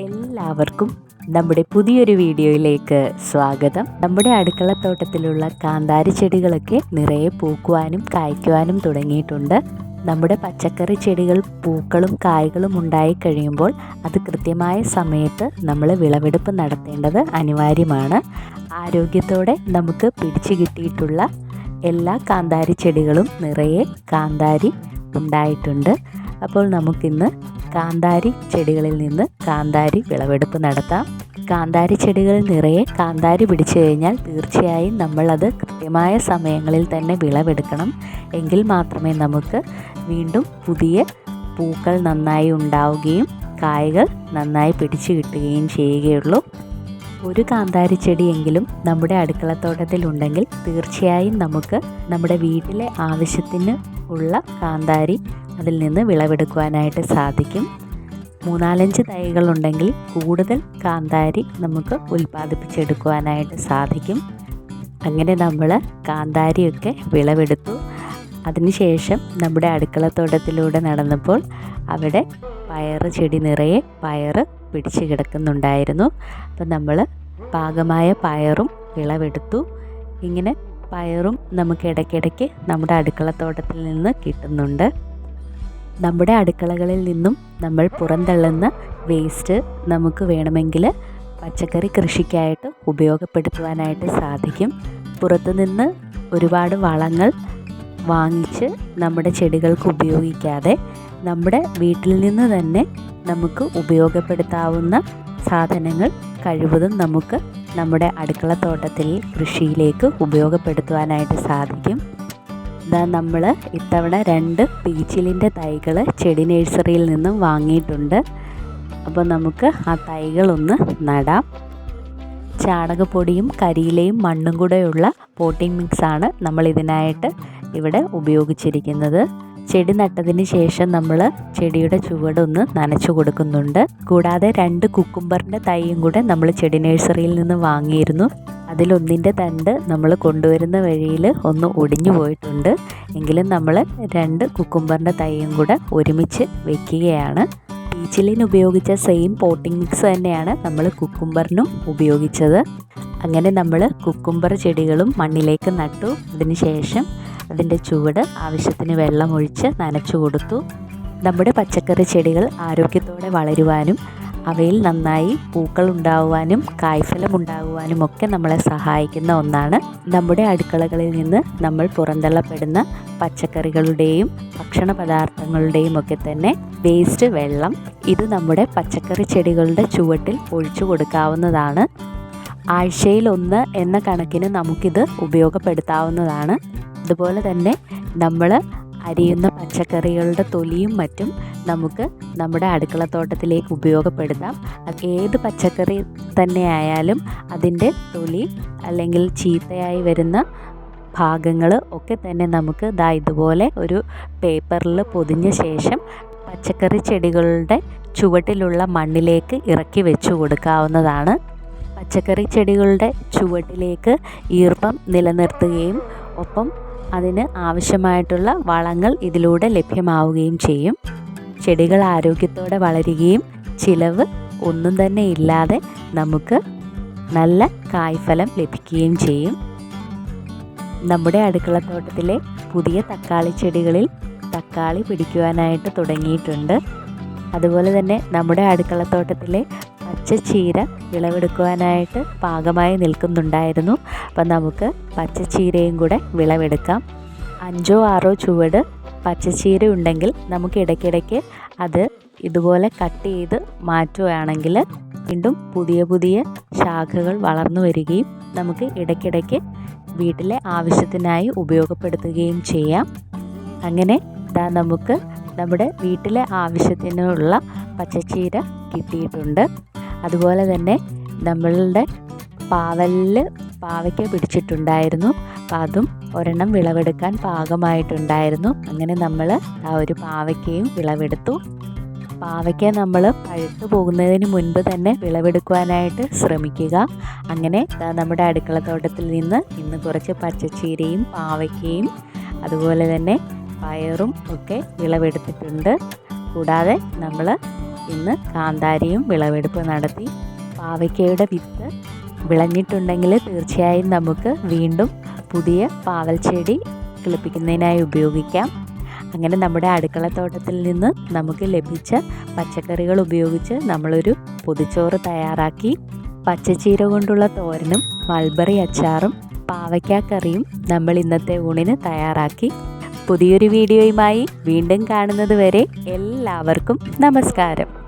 എല്ലാവർക്കും നമ്മുടെ പുതിയൊരു വീഡിയോയിലേക്ക് സ്വാഗതം. നമ്മുടെ അടുക്കളത്തോട്ടത്തിലുള്ള കാന്താരി ചെടികളൊക്കെ നിറയെ പൂക്കുവാനും കായ്ക്കുവാനും തുടങ്ങിയിട്ടുണ്ട്. നമ്മുടെ പച്ചക്കറി ചെടികൾ പൂക്കളും കായ്കളും ഉണ്ടായി കഴിയുമ്പോൾ അത് കൃത്യമായ സമയത്ത് നമ്മൾ വിളവെടുപ്പ് നടത്തേണ്ടത് അനിവാര്യമാണ്. ആരോഗ്യത്തോടെ നമുക്ക് പിടിച്ചു കിട്ടിയിട്ടുള്ള എല്ലാ കാന്താരി ചെടികളും നിറയെ കാന്താരി ഉണ്ടായിട്ടുണ്ട്. അപ്പോൾ നമുക്കിന്ന് കാന്താരി ചെടികളിൽ നിന്ന് കാന്താരി വിളവെടുപ്പ് നടത്താം. കാന്താരി ചെടികളിൽ നിറയെ കാന്താരി പിടിച്ചു കഴിഞ്ഞാൽ തീർച്ചയായും നമ്മളത് കൃത്യമായ സമയങ്ങളിൽ തന്നെ വിളവെടുക്കണം. എങ്കിൽ മാത്രമേ നമുക്ക് വീണ്ടും പുതിയ പൂക്കൾ നന്നായി ഉണ്ടാവുകയും കായ്കൾ നന്നായി പിടിച്ചു കിട്ടുകയും ചെയ്യുകയുള്ളൂ. ഒരു കാന്താരി ചെടിയെങ്കിലും നമ്മുടെ അടുക്കളത്തോട്ടത്തിൽ ഉണ്ടെങ്കിൽ തീർച്ചയായും നമുക്ക് നമ്മുടെ വീട്ടിലെ ആവശ്യത്തിന് ഉള്ള കാന്താരി അതിൽ നിന്ന് വിളവെടുക്കുവാനായിട്ട് സാധിക്കും. 3-4 തൈകളുണ്ടെങ്കിൽ കൂടുതൽ കാന്താരി നമുക്ക് ഉൽപ്പാദിപ്പിച്ചെടുക്കുവാനായിട്ട് സാധിക്കും. അങ്ങനെ നമ്മൾ കാന്താരിയൊക്കെ വിളവെടുത്തു. അതിനുശേഷം നമ്മുടെ അടുക്കളത്തോട്ടത്തിലൂടെ നടന്നപ്പോൾ അവിടെ പയറ് ചെടി നിറയെ പയറ് പിടിച്ച് കിടക്കുന്നുണ്ടായിരുന്നു. അപ്പം നമ്മൾ പാകമായ പയറും വിളവെടുത്തു. ഇങ്ങനെ പയറും നമുക്ക് ഇടയ്ക്കിടയ്ക്ക് നമ്മുടെ അടുക്കളത്തോട്ടത്തിൽ നിന്ന് കിട്ടുന്നുണ്ട്. നമ്മുടെ അടുക്കളകളിൽ നിന്നും നമ്മൾ പുറന്തള്ളുന്ന വേസ്റ്റ് നമുക്ക് വേണമെങ്കിൽ പച്ചക്കറി കൃഷിക്കായിട്ട് ഉപയോഗപ്പെടുത്തുവാനായിട്ട് സാധിക്കും. പുറത്തുനിന്ന് ഒരുപാട് വളങ്ങൾ വാങ്ങിച്ച് നമ്മുടെ ചെടികൾക്ക് ഉപയോഗിക്കാതെ നമ്മുടെ വീട്ടിൽ നിന്ന് തന്നെ നമുക്ക് ഉപയോഗപ്പെടുത്താവുന്ന സാധനങ്ങൾ കഴിവതും നമുക്ക് നമ്മുടെ അടുക്കളത്തോട്ടത്തിൽ കൃഷിയിലേക്ക് ഉപയോഗപ്പെടുത്തുവാനായിട്ട് സാധിക്കും. നമ്മൾ ഇത്തവണ 2 പീച്ചിലിൻ്റെ തൈകൾ ചെടി നഴ്സറിയിൽ നിന്നും വാങ്ങിയിട്ടുണ്ട്. അപ്പോൾ നമുക്ക് ആ തൈകളൊന്ന് നടാം. ചാണകപ്പൊടിയും കരിയിലയും മണ്ണും കൂടെയുള്ള പോട്ടിംഗ് മിക്സാണ് നമ്മൾ ഇതിനായിട്ട് ഇവിടെ ഉപയോഗിച്ചിരിക്കുന്നത്. ചെടി നട്ടതിന് ശേഷം നമ്മൾ ചെടിയുടെ ചുവടൊന്ന് നനച്ചു കൊടുക്കുന്നുണ്ട്. കൂടാതെ 2 കുക്കുംബറിൻ്റെ തൈയും കൂടെ നമ്മൾ ചെടി നഴ്സറിയിൽ നിന്ന് വാങ്ങിയിരുന്നു. അതിലൊന്നിൻ്റെ തണ്ട് നമ്മൾ കൊണ്ടുവരുന്ന വഴിയിൽ ഒന്ന് ഒടിഞ്ഞു പോയിട്ടുണ്ട്. എങ്കിലും നമ്മൾ 2 കുക്കുംബറിൻ്റെ തൈയും കൂടെ ഒരുമിച്ച് വെക്കുകയാണ്. പീച്ചിലിന് ഉപയോഗിച്ച സെയിം പോട്ടിംഗ് മിക്സ് തന്നെയാണ് നമ്മൾ കുക്കുംബറിനും ഉപയോഗിച്ചത്. അങ്ങനെ നമ്മൾ കുക്കുംബർ ചെടികളും മണ്ണിലേക്ക് നട്ടു. അതിനുശേഷം അതിൻ്റെ ചുവട് ആവശ്യത്തിന് വെള്ളമൊഴിച്ച് നനച്ചു കൊടുത്തു. നമ്മുടെ പച്ചക്കറി ചെടികൾ ആരോഗ്യത്തോടെ വളരുവാനും അവയിൽ നന്നായി പൂക്കൾ ഉണ്ടാകുവാനും കായ്ഫലം ഉണ്ടാകുവാനും ഒക്കെ നമ്മളെ സഹായിക്കുന്ന ഒന്നാണ് നമ്മുടെ അടുക്കളകളിൽ നിന്ന് നമ്മൾ പുറന്തള്ളപ്പെടുന്ന പച്ചക്കറികളുടെയും ഭക്ഷണ പദാർത്ഥങ്ങളുടെയും ഒക്കെ തന്നെ വേസ്റ്റ് വെള്ളം. ഇത് നമ്മുടെ പച്ചക്കറി ചെടികളുടെ ചുവട്ടിൽ ഒഴിച്ചു കൊടുക്കാവുന്നതാണ്. ആഴ്ചയിൽ 1 എന്ന കണക്കിന് നമുക്കിത് ഉപയോഗപ്പെടുത്താവുന്നതാണ്. അതുപോലെ തന്നെ നമ്മൾ അരിയുന്ന പച്ചക്കറികളുടെ തൊലിയും മറ്റും നമുക്ക് നമ്മുടെ അടുക്കളത്തോട്ടത്തിലേക്ക് ഉപയോഗപ്പെടുത്താം. അത് ഏത് പച്ചക്കറി തന്നെ ആയാലും അതിൻ്റെ തൊലി അല്ലെങ്കിൽ ചീത്തയായി വരുന്ന ഭാഗങ്ങൾ ഒക്കെ തന്നെ നമുക്ക് ഇതുപോലെ ഒരു പേപ്പറിൽ പൊതിഞ്ഞ ശേഷം പച്ചക്കറി ചെടികളുടെ ചുവട്ടിലുള്ള മണ്ണിലേക്ക് ഇറക്കി വെച്ചു കൊടുക്കാവുന്നതാണ്. പച്ചക്കറി ചെടികളുടെ ചുവട്ടിലേക്ക് ഈർപ്പം നിലനിർത്തുകയും ഒപ്പം അതിന് ആവശ്യമായിട്ടുള്ള വളങ്ങൾ ഇതിലൂടെ ലഭ്യമാവുകയും ചെയ്യും. ചെടികൾ ആരോഗ്യത്തോടെ വളരുകയും ചിലവ് ഒന്നും തന്നെ ഇല്ലാതെ നമുക്ക് നല്ല കായ്ഫലം ലഭിക്കുകയും ചെയ്യും. നമ്മുടെ അടുക്കളത്തോട്ടത്തിലെ പുതിയ തക്കാളി ചെടികളിൽ തക്കാളി പിടിക്കുവാനായിട്ട് തുടങ്ങിയിട്ടുണ്ട്. അതുപോലെ തന്നെ നമ്മുടെ അടുക്കളത്തോട്ടത്തിലെ പച്ചച്ചീര വിളവെടുക്കുവാനായിട്ട് പാകമായി നിൽക്കുന്നുണ്ടായിരുന്നു. അപ്പം നമുക്ക് പച്ചച്ചീരയും കൂടെ വിളവെടുക്കാം. 5-6 ചുവട് പച്ചച്ചീര ഉണ്ടെങ്കിൽ നമുക്ക് ഇടയ്ക്കിടയ്ക്ക് അത് ഇതുപോലെ കട്ട് ചെയ്ത് മാറ്റുകയാണെങ്കിൽ വീണ്ടും പുതിയ ശാഖകൾ വളർന്നു വരികയും നമുക്ക് ഇടയ്ക്കിടയ്ക്ക് വീട്ടിലെ ആവശ്യത്തിനായി ഉപയോഗപ്പെടുത്തുകയും ചെയ്യാം. അങ്ങനെ നമുക്ക് നമ്മുടെ വീട്ടിലെ ആവശ്യത്തിനുള്ള പച്ചച്ചീര കിട്ടിയിട്ടുണ്ട്. അതുപോലെ തന്നെ നമ്മളുടെ പാവയ്ക്ക പിടിച്ചിട്ടുണ്ടായിരുന്നു. അപ്പം അതും ഒരെണ്ണം വിളവെടുക്കാൻ പാകമായിട്ടുണ്ടായിരുന്നു. അങ്ങനെ നമ്മൾ ആ ഒരു പാവയ്ക്കയും വിളവെടുത്തു. പാവയ്ക്ക നമ്മൾ പഴുത്തു പോകുന്നതിന് മുൻപ് തന്നെ വിളവെടുക്കുവാനായിട്ട് ശ്രമിക്കുക. അങ്ങനെ നമ്മുടെ അടുക്കളത്തോട്ടത്തിൽ നിന്ന് ഇന്ന് കുറച്ച് പച്ചച്ചീരയും പാവയ്ക്കയും അതുപോലെ തന്നെ പയറും ഒക്കെ വിളവെടുത്തിട്ടുണ്ട്. കൂടാതെ നമ്മൾ ഇന്ന് കാന്താരിയും വിളവെടുപ്പ് നടത്തി. പാവയ്ക്കയുടെ വിത്ത് വിളഞ്ഞിട്ടുണ്ടെങ്കിൽ തീർച്ചയായും നമുക്ക് വീണ്ടും പുതിയ പാവൽ ചെടി കിളിപ്പിക്കുന്നതിനായി ഉപയോഗിക്കാം. അങ്ങനെ നമ്മുടെ അടുക്കളത്തോട്ടത്തിൽ നിന്ന് നമുക്ക് ലഭിച്ച പച്ചക്കറികൾ ഉപയോഗിച്ച് നമ്മളൊരു പൊതിച്ചോറ് തയ്യാറാക്കി. പച്ചച്ചീര കൊണ്ടുള്ള തോരനും മൾബറി അച്ചാറും പാവയ്ക്ക കറിയും നമ്മൾ ഇന്നത്തെ ഊണിന് തയ്യാറാക്കി. പുതിയൊരു വീഡിയോയുമായി വീണ്ടും കാണുന്നത് വരെ എല്ലാവർക്കും നമസ്കാരം.